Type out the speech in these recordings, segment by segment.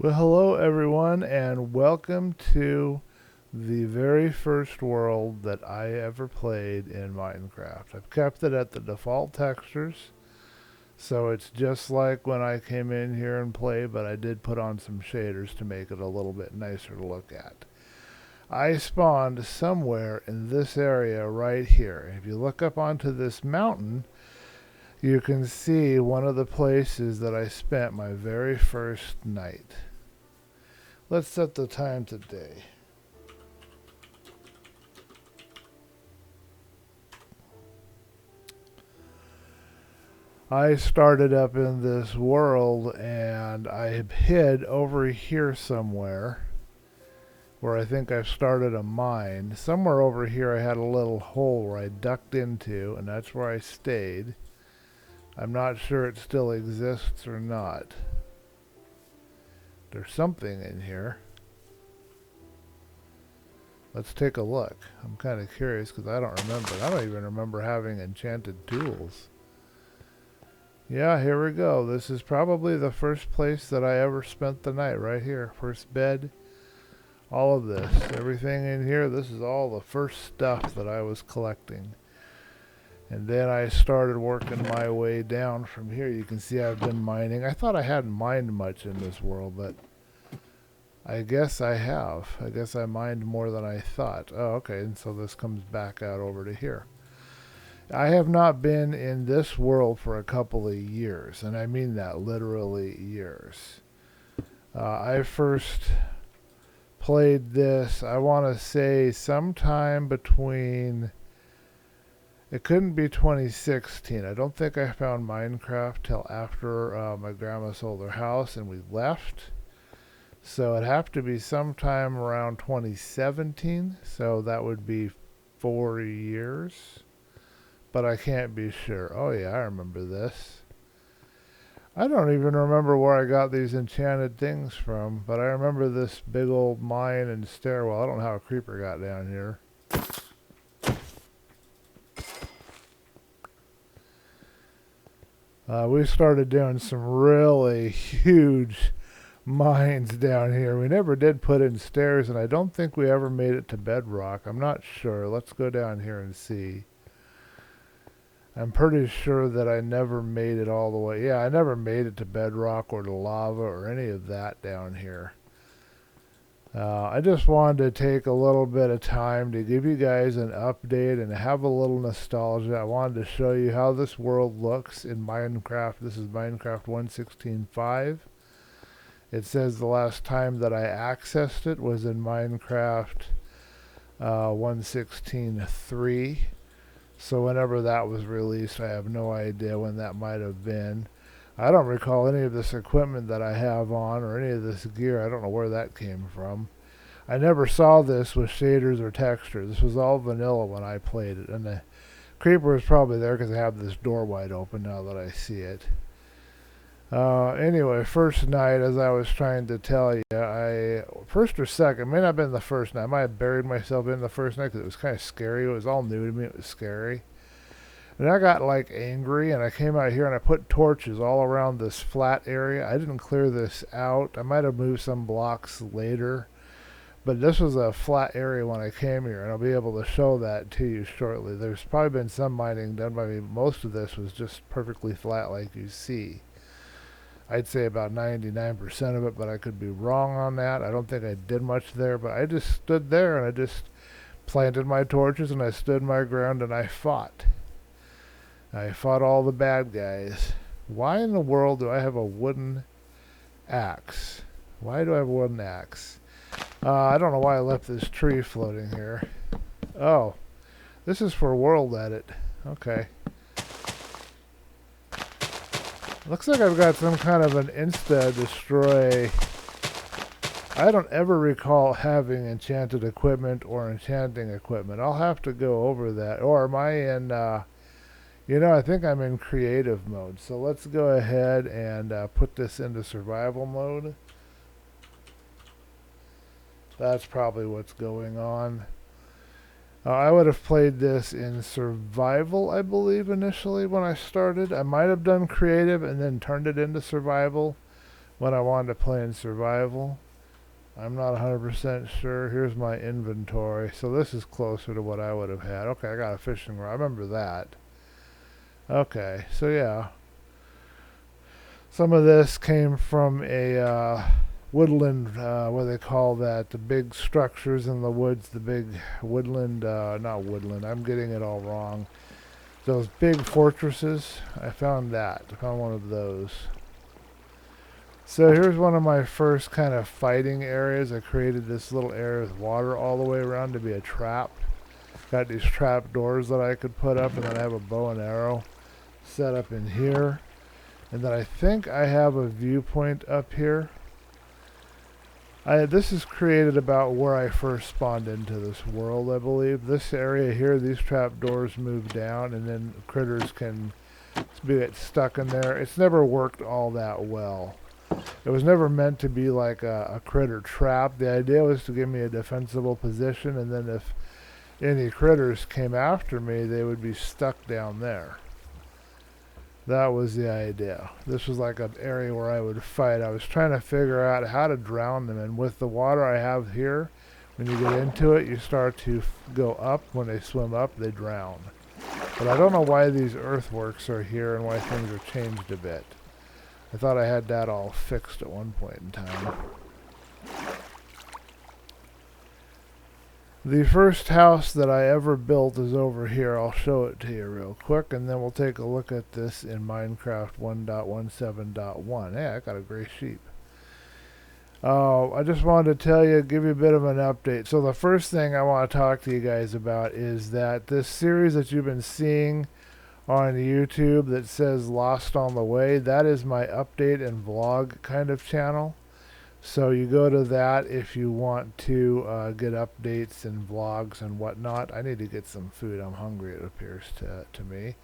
Well, hello everyone, and welcome to the very first world that I ever played in Minecraft. I've kept it at the default textures, so it's just like when I came in here and played, but I did put on some shaders to make it a little bit nicer to look at. I spawned somewhere in this area right here. If you look up onto this mountain, you can see one of the places that I spent my very first night. Let's set the time today. I started up in this world and I hid over here somewhere where I think I've started a mine. Somewhere over here I had a little hole where I ducked into, and that's where I stayed. I'm not sure it still exists or not. There's something in here. Let's take a look. I'm kind of curious because I don't remember. I don't even remember having enchanted tools. Yeah, here we go. This is probably the first place that I ever spent the night, right here. First bed. All of this. Everything in here, this is all the first stuff that I was collecting. And then I started working my way down from here. You can see I've been mining. I thought I hadn't mined much in this world, but I guess I have. I guess I mined more than I thought. Oh, okay, and so this comes back out over to here. I have not been in this world for a couple of years, and I mean that literally years. I first played this, I want to say, sometime between... It couldn't be 2016. I don't think I found Minecraft till after my grandma sold her house and we left. So it'd have to be sometime around 2017. So that would be 4 years. But I can't be sure. Oh yeah, I remember this. I don't even remember where I got these enchanted things from. But I remember this big old mine and stairwell. I don't know how a creeper got down here. We started doing some really huge mines down here. We never did put in stairs, and I don't think we ever made it to bedrock. I'm not sure. Let's go down here and see. I'm pretty sure that I never made it all the way. Yeah, I never made it to bedrock or to lava or any of that down here. I just wanted to take a little bit of time to give you guys an update and have a little nostalgia. I wanted to show you how this world looks in Minecraft. This is Minecraft 1.16.5. It says the last time that I accessed it was in Minecraft 1.16.3. So whenever that was released, I have no idea when that might have been. I don't recall any of this equipment that I have on or any of this gear. I don't know where that came from. I never saw this with shaders or texture. This was all vanilla when I played it. And the creeper is probably there because I have this door wide open now that I see it. Anyway, first night, as I was trying to tell you, first or second, may not have been the first night. I might have buried myself in the first night because it was kind of scary. It was all new to me. It was scary. And I got like angry and I came out here and I put torches all around this flat area. I didn't clear this out. I might have moved some blocks later. But this was a flat area when I came here, and I'll be able to show that to you shortly. There's probably been some mining done by me. Most of this was just perfectly flat like you see. I'd say about 99% of it, but I could be wrong on that. I don't think I did much there, but I just stood there and I just planted my torches and I stood my ground and I fought. I fought all the bad guys. Why in the world do I have a wooden axe? Why do I have a wooden axe? I don't know why I left this tree floating here. Oh, this is for World Edit. Okay. Looks like I've got some kind of an insta-destroy. I don't ever recall having enchanted equipment or enchanting equipment. I'll have to go over that. Or am I in... I think I'm in creative mode. So let's go ahead and put this into survival mode. That's probably what's going on. I would have played this in survival, I believe, initially when I started. I might have done creative and then turned it into survival. when I wanted to play in survival. I'm not 100% sure. Here's my inventory. So this is closer to what I would have had. Okay, I got a fishing rod. I remember that. Okay, so yeah. Some of this came from a woodland, what do they call that? The big structures in the woods, the big woodland, not woodland, I'm getting it all wrong. Those big fortresses, I found that. I found one of those. So here's one of my first kind of fighting areas. I created this little area with water all the way around to be a trap. Got these trap doors that I could put up, and then I have a bow and arrow set up in here. And then I think I have a viewpoint up here. This is created about where I first spawned into this world, I believe. This area here, these trap doors move down, and then critters can get stuck in there. It's never worked all that well. It was never meant to be like a critter trap. The idea was to give me a defensible position, and then if any critters came after me, they would be stuck down there. That was the idea. This was like an area where I would fight. I was trying to figure out how to drown them, and with the water I have here, when you get into it, you start to go up. When they swim up, they drown. But I don't know why these earthworks are here and why things are changed a bit. I thought I had that all fixed at one point in time. The first house that I ever built is over here. I'll show it to you real quick, and then we'll take a look at this in Minecraft 1.17.1. Hey, I got a gray sheep. I just wanted to tell you, give you a bit of an update. So the first thing I want to talk to you guys about is that this series that you've been seeing on YouTube that says Lost on the Way, that is my update and vlog kind of channel. So you go to that if you want to get updates and vlogs and whatnot. I need to get some food. I'm hungry, it appears to me.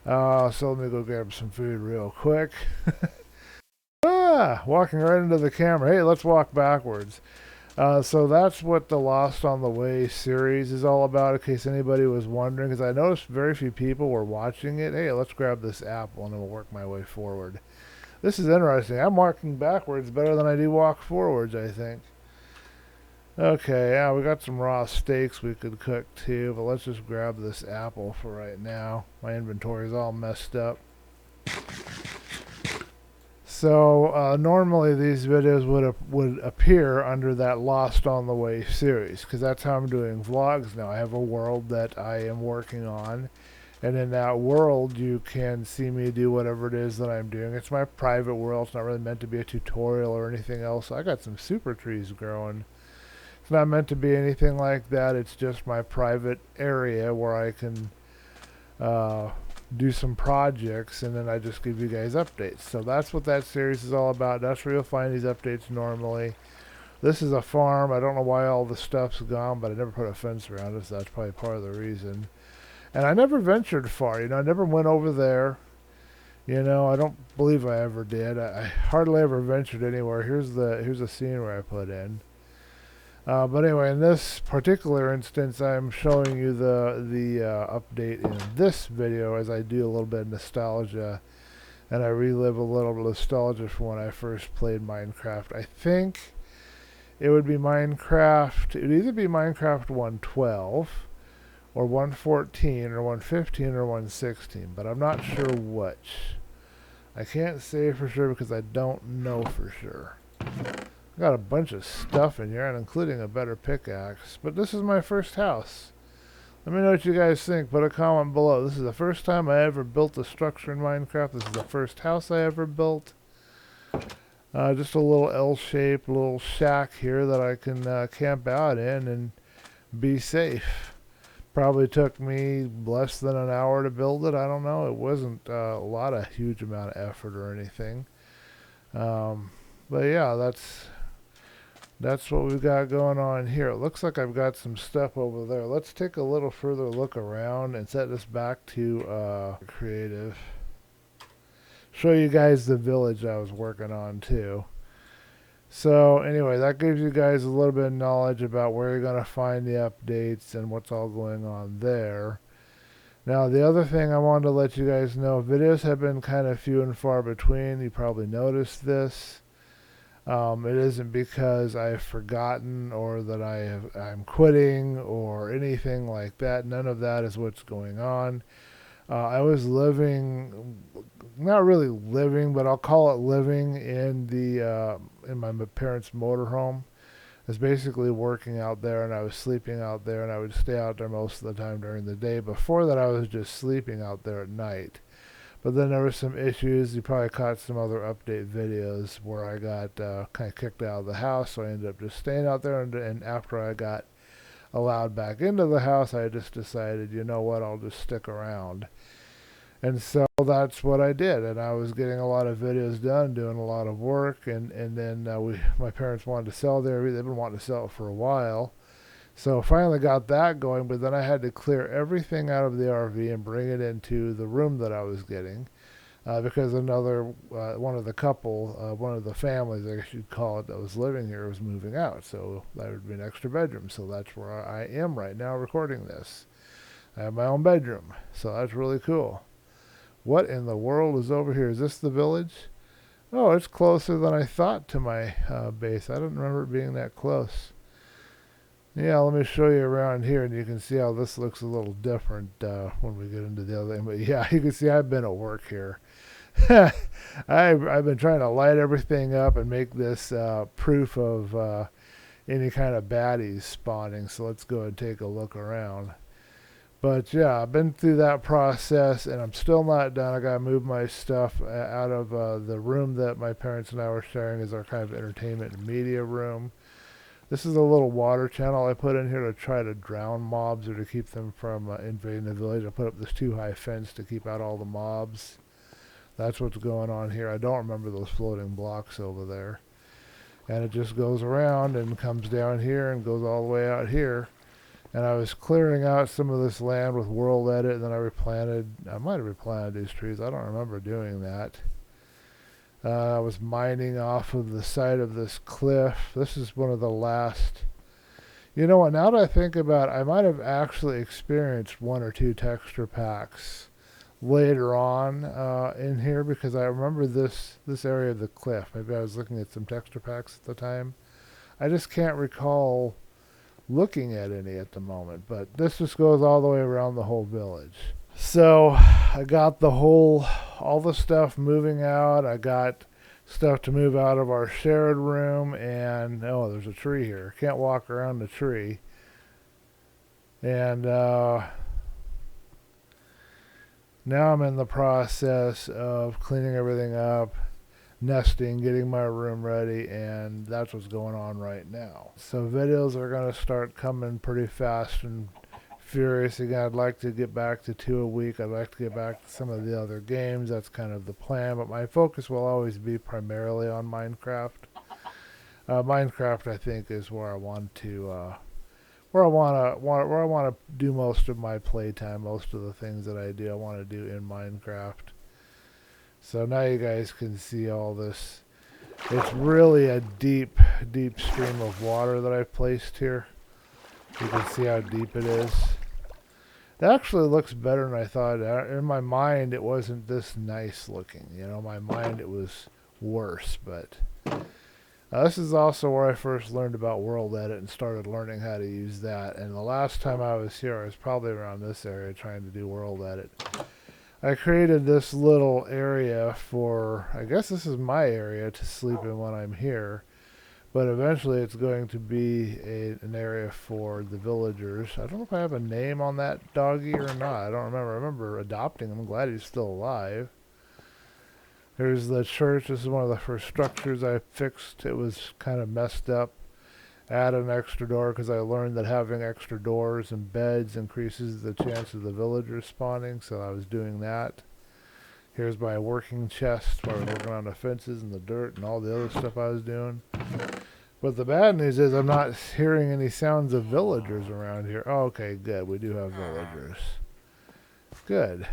So let me go grab some food real quick. Walking right into the camera. Hey, let's walk backwards. So that's what the Lost on the Way series is all about, in case anybody was wondering, because I noticed very few people were watching it. Hey, let's grab this apple and then we'll work my way forward. This is interesting. I'm walking backwards better than I do walk forwards, I think. Okay, yeah, we got some raw steaks we could cook too, but let's just grab this apple for right now. My inventory is all messed up. So normally these videos would appear under that Lost on the Way series, because that's how I'm doing vlogs now. I have a world that I am working on, and in that world you can see me do whatever it is that I'm doing. It's my private world. It's not really meant to be a tutorial or anything else. I got some super trees growing. It's not meant to be anything like that. It's just my private area where I can do some projects, and then I just give you guys updates. So that's what that series is all about. That's where you'll find these updates normally. This is a farm. I don't know why all the stuff's gone, but I never put a fence around it, so that's probably part of the reason. And I never ventured far, I never went over there. I don't believe I ever did. I hardly ever ventured anywhere. Here's the scene where I put in. But anyway, in this particular instance, I'm showing you the update in this video as I do a little bit of nostalgia, and I relive a little bit of nostalgia from when I first played Minecraft. I think it would be Minecraft. It would either be Minecraft 1.12 or 1.14 or 1.15 or 1.16, but I'm not sure which. I can't say for sure because I don't know for sure. I got a bunch of stuff in here, and including a better pickaxe. But this is my first house. Let me know what you guys think. Put a comment below. This is the first time I ever built a structure in Minecraft. This is the first house I ever built. Just a little L-shaped little shack here that I can camp out in and be safe. Probably took me less than an hour to build it. I don't know. It wasn't a huge amount of effort or anything. But yeah, that's what we've got going on here. It looks like I've got some stuff over there. Let's take a little further look around and set this back to creative. Show you guys the village I was working on too. So anyway, that gives you guys a little bit of knowledge about where you're going to find the updates and what's all going on there. Now the other thing I wanted to let you guys know, videos have been kind of few and far between. You probably noticed this. It isn't because I've forgotten or that I'm quitting or anything like that. None of that is what's going on. I was living, not really living, but I'll call it living in my parents' motorhome. I was basically working out there and I was sleeping out there and I would stay out there most of the time during the day. Before that, I was just sleeping out there at night. But then there were some issues. You probably caught some other update videos where I got kind of kicked out of the house, so I ended up just staying out there. And after I got allowed back into the house, I just decided, you know what, I'll just stick around. And so that's what I did. And I was getting a lot of videos done, doing a lot of work. And then my parents wanted to sell their, they've been wanting to sell it for a while. So finally got that going, but then I had to clear everything out of the RV and bring it into the room that I was getting. Because one of the couple, one of the families, I guess you'd call it, that was living here was moving out. So that would be an extra bedroom. So that's where I am right now recording this. I have my own bedroom. So that's really cool. What in the world is over here? Is this the village? Oh, it's closer than I thought to my base. I don't remember it being that close. Yeah, let me show you around here, and you can see how this looks a little different when we get into the other thing. But yeah, you can see I've been at work here. I've been trying to light everything up and make this proof of any kind of baddies spawning. So let's go and take a look around. But yeah, I've been through that process, and I'm still not done. I gotta move my stuff out of the room that my parents and I were sharing as our kind of entertainment and media room. This is a little water channel I put in here to try to drown mobs or to keep them from invading the village. I put up this too high fence to keep out all the mobs. That's what's going on here. I don't remember those floating blocks over there. And it just goes around and comes down here and goes all the way out here. And I was clearing out some of this land with World Edit, and then I might have replanted these trees. I don't remember doing that. I was mining off of the side of this cliff. This is one of the last. You know what, now that I think about it, I might have actually experienced one or two texture packs later on in here, because I remember this area of the cliff. Maybe I was looking at some texture packs at the time. I just can't recall looking at any at the moment, but this just goes all the way around the whole village. So I got all the stuff moving out. I got stuff to move out of our shared room, and oh, there's a tree here. Can't walk around the tree. And now I'm in the process of cleaning everything up, nesting, getting my room ready, and that's what's going on right now. So videos are going to start coming pretty fast and furious. Again, I'd like to get back to 2 a week. I'd like to get back to some of the other games. That's kind of the plan, but my focus will always be primarily on Minecraft. Minecraft, I think, is where I want to do most of my playtime. Most of the things that I do, I want to do in Minecraft. So now you guys can see all this. It's really a deep, deep stream of water that I've placed here. You can see how deep it is. It actually looks better than I thought. In my mind, it wasn't this nice looking. You know, in my mind, it was worse. But this is also where I first learned about World Edit and started learning how to use that. And the last time I was here, I was probably around this area trying to do World Edit. I created this little area for, I guess this is my area to sleep in when I'm here. But eventually it's going to be an area for the villagers. I don't know if I have a name on that doggy or not. I don't remember. I remember adopting him. I'm glad he's still alive. There's the church. This is one of the first structures I fixed. It was kind of messed up. Add an extra door because I learned that having extra doors and beds increases the chance of the villagers spawning. So I was doing that. Here's my working chest where I was working on the fences and the dirt and all the other stuff I was doing. But the bad news is I'm not hearing any sounds of villagers around here. Oh, okay, good. We do have villagers. Good.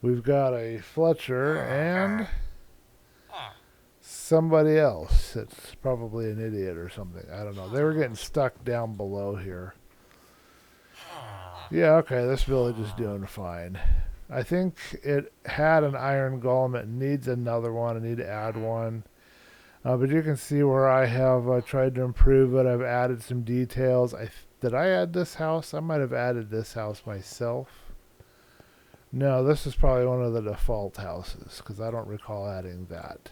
We've got a Fletcher and somebody else. It's probably an idiot or something. I don't know. They were getting stuck down below here. Yeah, okay, this village is doing fine. I think it had an iron golem. It needs another one. I need to add one. But you can see where I have tried to improve it. I've added some details. Did I add this house? I might have added this house myself. No, this is probably one of the default houses because I don't recall adding that.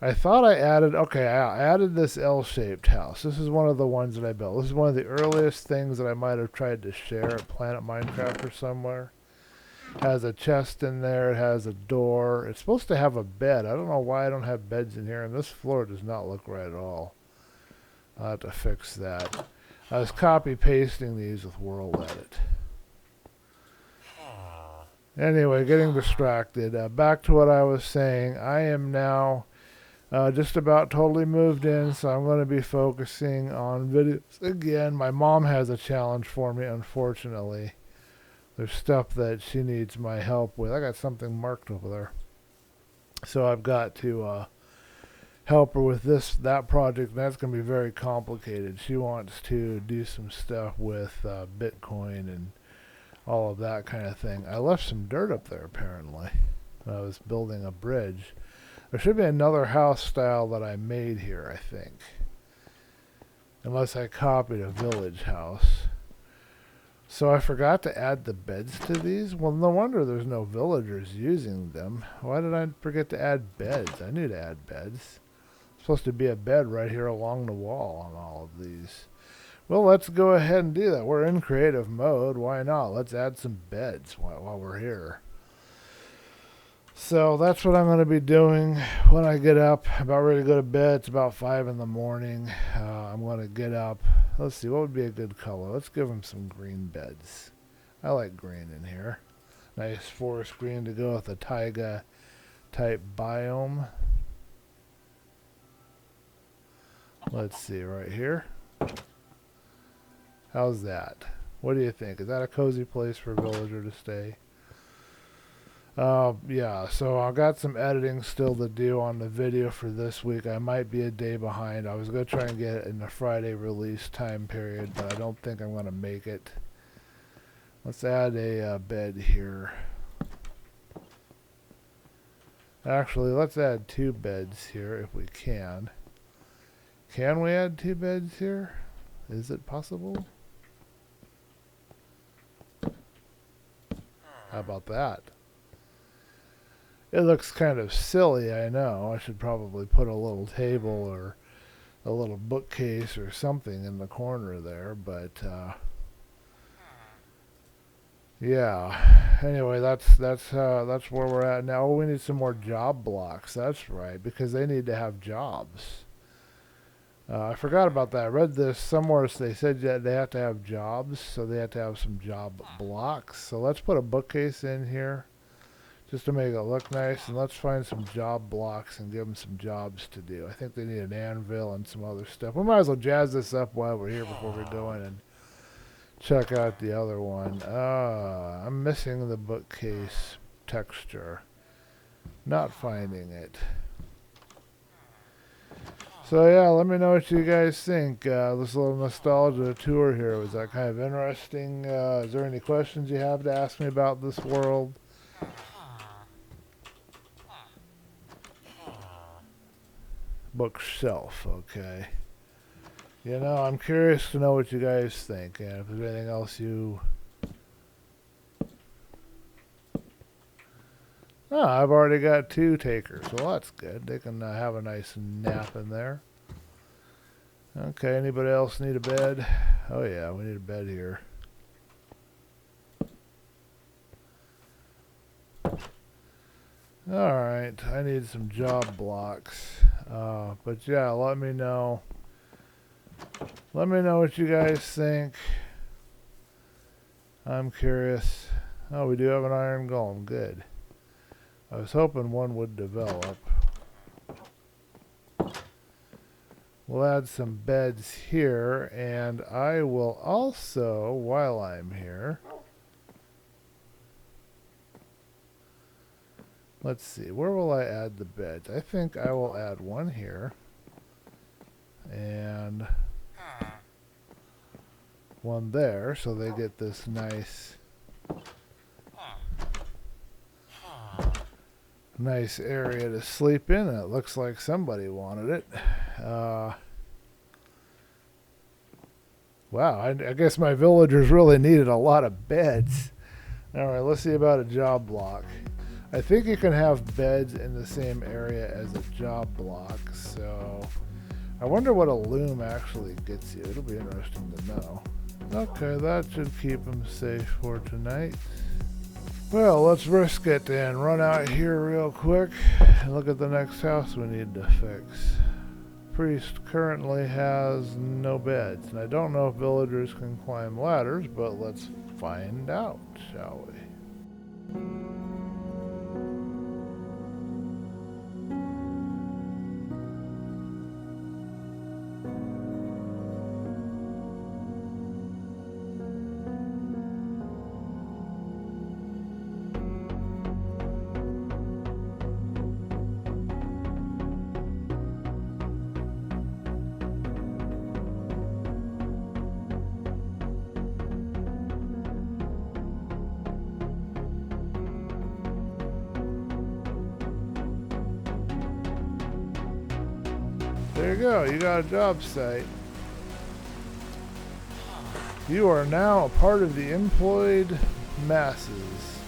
I thought I added, okay, I added this L-shaped house. This is one of the ones that I built. This is one of the earliest things that I might have tried to share at Planet Minecraft or somewhere. It has a chest in there. It has a door. It's supposed to have a bed. I don't know why I don't have beds in here. And this floor does not look right at all. I'll have to fix that. I was copy pasting these with World Edit. Anyway, getting distracted. Back to what I was saying. I am now just about totally moved in, so I'm going to be focusing on videos again. My mom has a challenge for me, unfortunately. There's stuff that she needs my help with. I got something marked over there. So I've got to help her with that project, and that's going to be very complicated. She wants to do some stuff with Bitcoin and all of that kind of thing. I left some dirt up there, apparently. I was building a bridge. There should be another house style that I made here, I think. Unless I copied a village house. So I forgot to add the beds to these? Well, no wonder there's no villagers using them. Why did I forget to add beds? I knew to add beds. There's supposed to be a bed right here along the wall on all of these. Well, let's go ahead and do that. We're in creative mode. Why not? Let's add some beds while we're here. So that's what I'm going to be doing when I get up. About ready to go to bed. It's about 5 in the morning. I'm going to get up. Let's see, what would be a good color? Let's give them some green beds. I like green in here. Nice forest green to go with a taiga type biome. Let's see, right here. How's that? What do you think? Is that a cozy place for a villager to stay? Yeah, so I've got some editing still to do on the video for this week. I might be a day behind. I was going to try and get it in the Friday release time period, but I don't think I'm going to make it. Let's add a bed here. Actually, let's add 2 beds here if we can. Can we add 2 beds here? Is it possible? How about that? It looks kind of silly, I know. I should probably put a little table or a little bookcase or something in the corner there, but yeah. Anyway, that's where we're at now. Oh, we need some more job blocks. That's right, because they need to have jobs. I forgot about that. I read this somewhere. So they said that they have to have jobs, so they have to have some job blocks. So let's put a bookcase in here just to make it look nice, and let's find some job blocks and give them some jobs to do. I think they need an anvil and some other stuff. We might as well jazz this up while we're here before we go in and check out the other one. I'm missing the bookcase texture. Not finding it. So yeah, let me know what you guys think. This little nostalgia tour here, was that kind of interesting? Is there any questions you have to ask me about this world? Bookshelf, okay. You know, I'm curious to know what you guys think, and if there's anything else you... Oh, I've already got 2 takers. Well, that's good. They can have a nice nap in there. Okay, anybody else need a bed? Oh yeah, we need a bed here. Alright, I need some job blocks. But yeah, let me know. Let me know what you guys think. I'm curious. Oh, we do have an iron golem. Good. I was hoping one would develop. We'll add some beds here, and I will also, while I'm here, let's see, where will I add the beds? I think I will add one here, and one there, so they get this Nice area to sleep in. It looks like somebody wanted it. Wow, I guess my villagers really needed a lot of beds. Alright, let's see about a job block. I think you can have beds in the same area as a job block, so I wonder what a loom actually gets you. It'll be interesting to know. Okay, that should keep them safe for tonight. Well, let's risk it and run out here real quick and look at the next house we need to fix. Priest currently has no beds, and I don't know if villagers can climb ladders, but let's find out, shall we? There you go, you got a job site. You are now a part of the employed masses.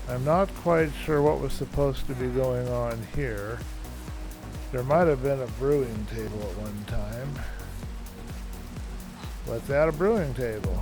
I'm not quite sure what was supposed to be going on here. There might have been a brewing table at one time. Let's add a brewing table.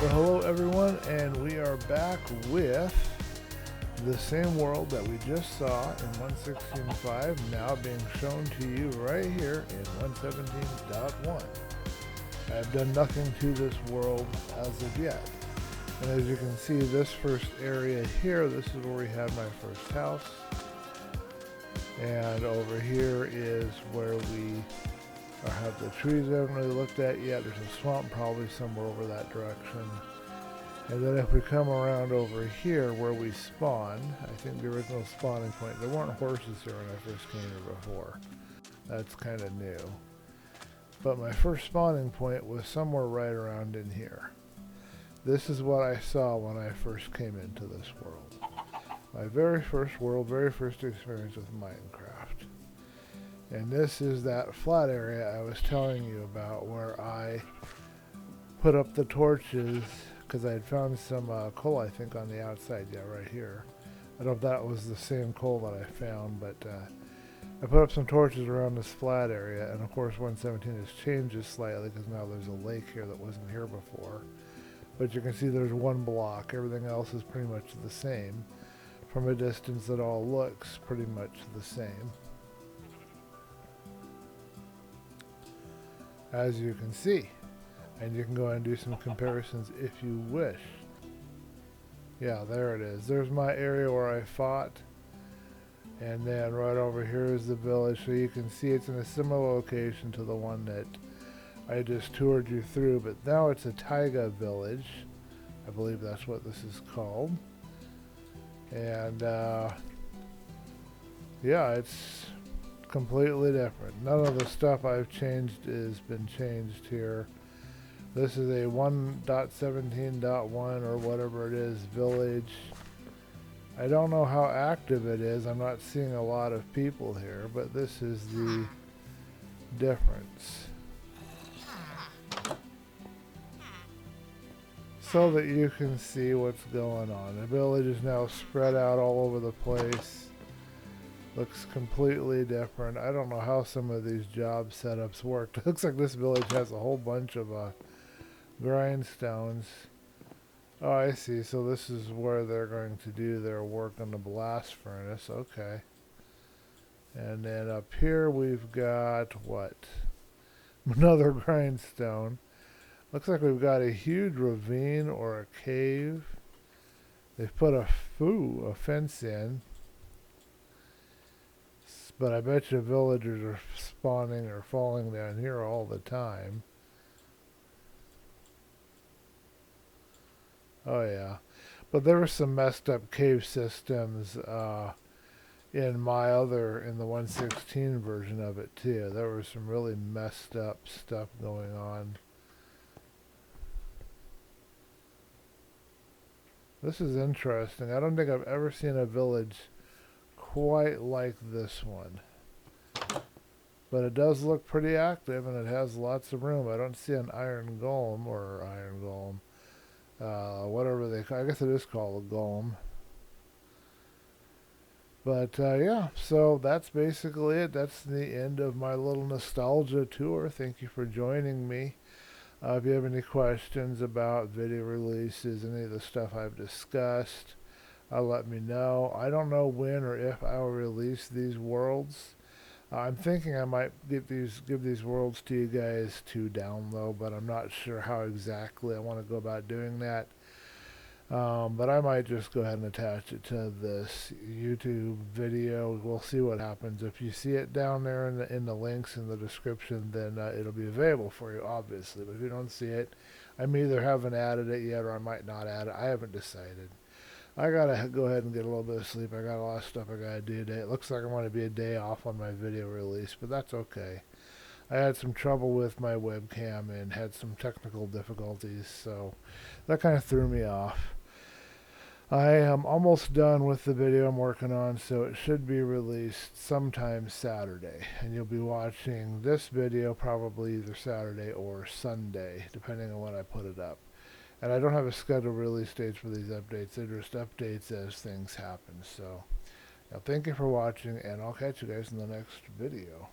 Well, hello everyone, and we are back with the same world that we just saw in 1.16.5 now being shown to you right here in 1.17.1. I have done nothing to this world as of yet. And as you can see, this first area here, this is where we had my first house. And over here is where we have the trees I haven't really looked at yet. There's a swamp probably somewhere over that direction. And then if we come around over here where we spawned, I think the original spawning point, there weren't horses here when I first came here before. That's kind of new. But my first spawning point was somewhere right around in here. This is what I saw when I first came into this world. My very first world, very first experience with Minecraft. And this is that flat area I was telling you about where I put up the torches because I had found some coal, I think, on the outside. Yeah, right here. I don't know if that was the same coal that I found, but I put up some torches around this flat area, and of course 1.17 has changed this slightly because now there's a lake here that wasn't here before. But you can see there's one block. Everything else is pretty much the same. From a distance, it all looks pretty much the same. As you can see. And you can go and do some comparisons if you wish. Yeah, there it is. There's my area where I fought. And then right over here is the village. So you can see it's in a similar location to the one that I just toured you through. But now it's a taiga village. I believe that's what this is called. And yeah, it's completely different. None of the stuff I've changed has been changed here. This is a 1.17.1 or whatever it is village. I don't know how active it is. I'm not seeing a lot of people here, but this is the difference. So that you can see what's going on. The village is now spread out all over the place. Looks completely different. I don't know how some of these job setups work. It looks like this village has a whole bunch of grindstones. Oh, I see. So this is where they're going to do their work on the blast furnace. Okay. And then up here we've got what? Another grindstone. Looks like we've got a huge ravine or a cave. They've put a fence in. But I bet you villagers are spawning or falling down here all the time. Oh yeah. But there were some messed up cave systems in the 1.16 version of it too. There was some really messed up stuff going on. This is interesting. I don't think I've ever seen a village quite like this one. But it does look pretty active and it has lots of room. I don't see an iron golem or iron golem. Whatever they call, I guess it is called a golem. But yeah, so that's basically it. That's the end of my little nostalgia tour. Thank you for joining me. If you have any questions about video releases, any of the stuff I've discussed, let me know. I don't know when or if I will release these worlds. I'm thinking I might give these worlds to you guys to download, but I'm not sure how exactly I want to go about doing that. But I might just go ahead and attach it to this YouTube video. We'll see what happens. If you see it down there in the links in the description, then it'll be available for you, obviously. But if you don't see it, I either haven't added it yet or I might not add it. I haven't decided. I gotta go ahead and get a little bit of sleep. I got a lot of stuff I gotta do today. It looks like I'm gonna be a day off on my video release, but that's okay. I had some trouble with my webcam and had some technical difficulties, so that kind of threw me off. I am almost done with the video I'm working on, so it should be released sometime Saturday. And you'll be watching this video probably either Saturday or Sunday, depending on when I put it up. And I don't have a scheduled release date for these updates. They're just updates as things happen. So, thank you for watching, and I'll catch you guys in the next video.